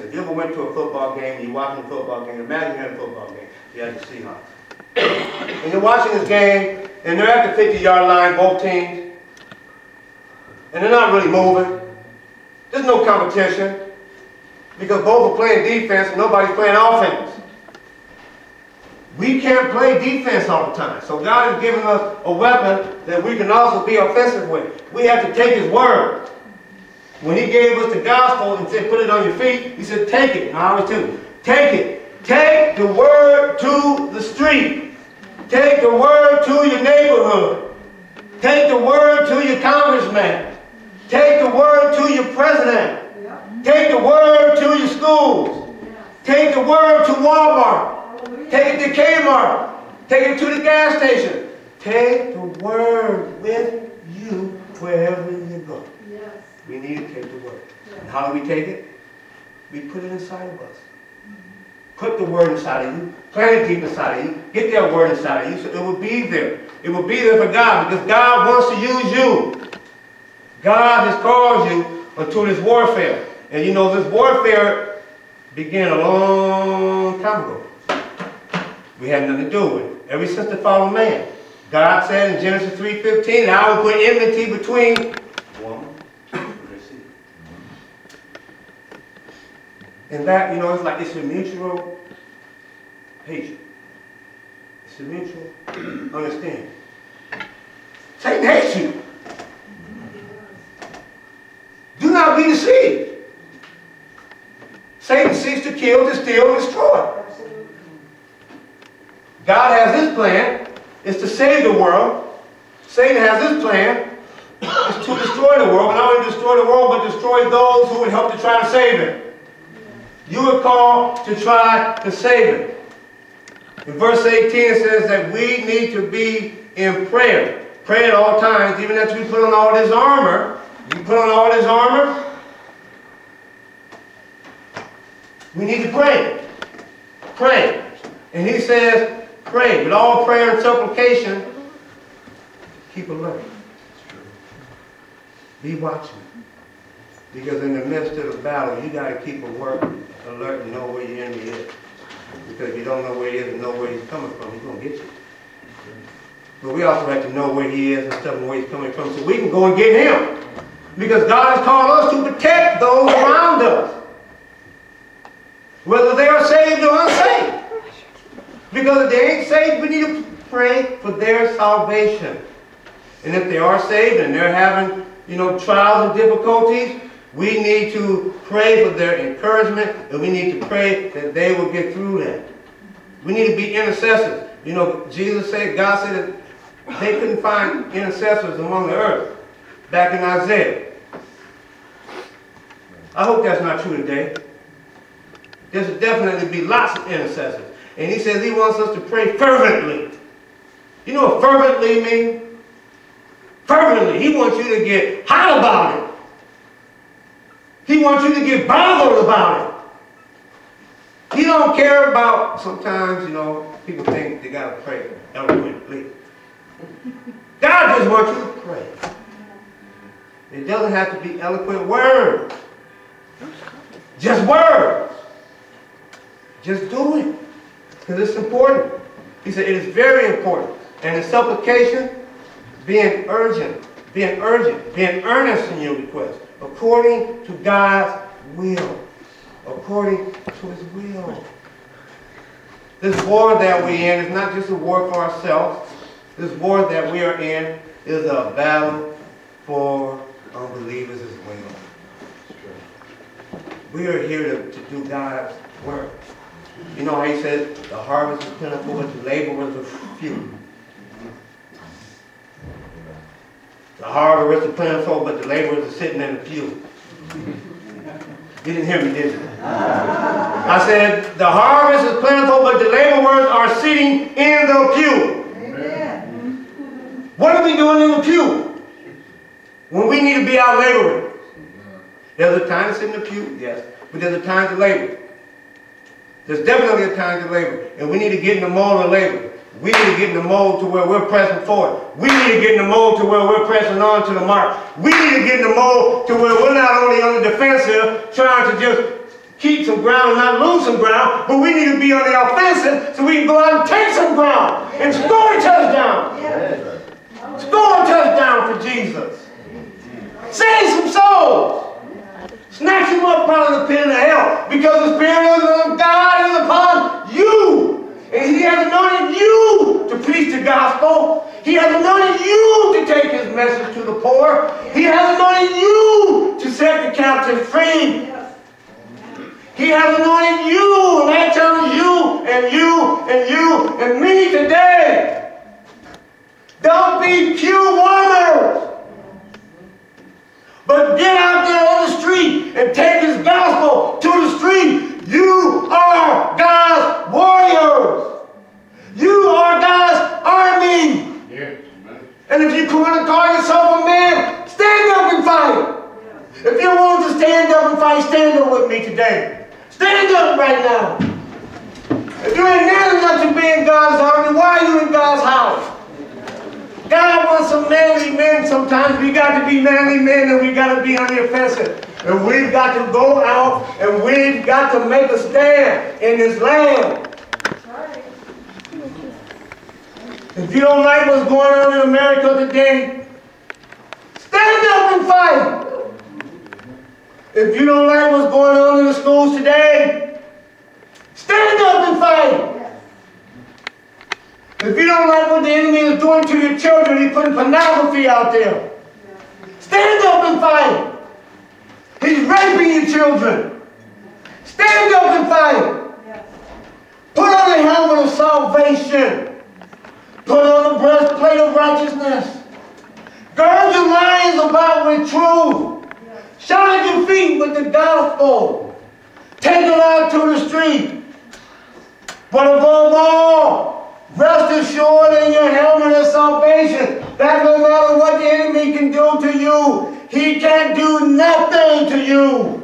If you ever went to a football game, you're watching a football game, imagine you're in a football game, you have the Seahawks. And you're watching this game, and they're at the 50-yard line, both teams, and they're not really moving. There's no competition, because both are playing defense and nobody's playing offense. We can't play defense all the time. So God has given us a weapon that we can also be offensive with. We have to take His word. When He gave us the gospel and said, put it on your feet, He said, take it. I always tell you, take it. Take the word to the street. Take the word to your neighborhood. Take the word to your congressman. Take the word to your president. Take the word to your schools. Take the word to Walmart. Take it to Kmart. Take it to the gas station. Take the word with you wherever you go. Yes. We need to take the word. Yes. And how do we take it? We put it inside of us. Put the word inside of you. Plant it deep inside of you. Get that word inside of you so it will be there. It will be there for God because God wants to use you. God has called you unto this warfare. And you know this warfare began a long time ago. We had nothing to do with it. Ever since the fall of man. God said in Genesis 3:15, I will put enmity between woman and her seed. And that, you know, it's a mutual hatred. It's a mutual understanding. Satan hates you. Do not be deceived. Satan seeks to kill, to steal, and destroy. God has His plan, is to save the world. Satan has his plan, is to destroy the world, but not only destroy the world, but destroy those who would help to try to save it. You are called to try to save it. In verse 18 it says that we need to be in prayer. Pray at all times, even as we put on all this armor. You put on all this armor, we need to pray. Pray. And he says, pray with all prayer and supplication. Keep alert. Be watching. Because in the midst of the battle, you got to keep alert and know where your enemy is. Because if you don't know where he is and know where he's coming from, he's going to get you. But we also have to know where he is and stuff and where he's coming from so we can go and get him. Because God has called us to protect those around us. Whether they are saved or unsaved. Because if they ain't saved, we need to pray for their salvation. And if they are saved and they're having, trials and difficulties, we need to pray for their encouragement, and we need to pray that they will get through that. We need to be intercessors. Jesus said, God said that they couldn't find intercessors among the earth back in Isaiah. I hope that's not true today. There should definitely be lots of intercessors. And he says he wants us to pray fervently. You know what fervently means? Fervently. He wants you to get hot about it. He wants you to get bothered about it. He don't care about, sometimes, people think they got to pray eloquently. God just wants you to pray. It doesn't have to be eloquent words. Just words. Just do it. Because it's important. He said it is very important. And in supplication, being urgent, being earnest in your request, according to God's will. According to His will. This war that we're in is not just a war for ourselves. This war that we are in is a battle for unbelievers as well. We are here to do God's work. You know how He said, the harvest is plentiful, but the laborers are few. The harvest is plentiful, but the laborers are sitting in the pew. You didn't hear me, did you? I said, the harvest is plentiful, but the laborers are sitting in the pew. Amen. What are we doing in the pew? When we need to be out laboring. There's a time to sit in the pew, yes, but there's a time to labor. There's definitely a time to labor, and we need to get in the mold of labor. We need to get in the mold to where we're pressing forward. We need to get in the mold to where we're pressing on to the mark. We need to get in the mold to where we're not only on the defensive, trying to just keep some ground and not lose some ground, but we need to be on the offensive so we can go out and take some ground and score a touchdown. Score a touchdown for Jesus. Save some souls. Snatch them up out of the pit of hell, because the Spirit of God is upon you. And He has anointed you to preach the gospel. He has anointed you to take His message to the poor. He has anointed you to set the captives free. He has anointed you, and I challenge you and you and you and me today. Don't be pew warmers, but get out there on the street and take His gospel to the street. You are God's warriors. You are God's army. Yeah. And if you want to call yourself a man, stand up and fight. If you're willing to stand up and fight, stand up with me today. Stand up right now. If you ain't man enough to be in God's army, why are you in God's house? God wants some manly men sometimes. We got to be manly men, and we got to be on the offensive. And we've got to go out and we've got to make a stand in this land. If you don't like what's going on in America today, stand up and fight. If you don't like what's going on in the schools today, stand up and fight. If you don't like what the enemy is doing to your children, he's putting pornography out there. Stand up and fight. He's raping your children. Stand up and fight. Put on the helmet of salvation. Put on the breastplate of righteousness. Gird your loins about with truth. Shod your feet with the gospel. Take it out to the street. But above all, rest assured in your helmet of salvation that no matter what the enemy can do to you, he can't do nothing to you.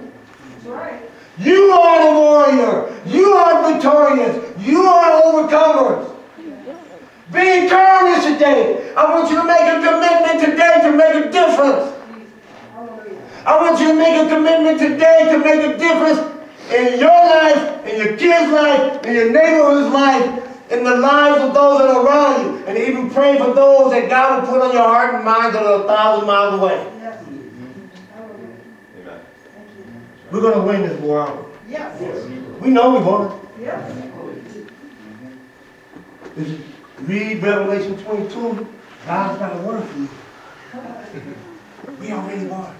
That's right. You are the warrior. You are victorious. You are overcomers. Be encouraged today. I want you to make a commitment today to make a difference. I want you to make a commitment today to make a difference in your life, in your kids' life, in your neighborhood's life, in the lives of those that are around you, and even pray for those that God will put on your heart and mind that are 1,000 miles away. Yes. Amen. We're going to win this war. Yes. We know we're going to. Yes. If you read Revelation 22, God's got a word for you. We already won.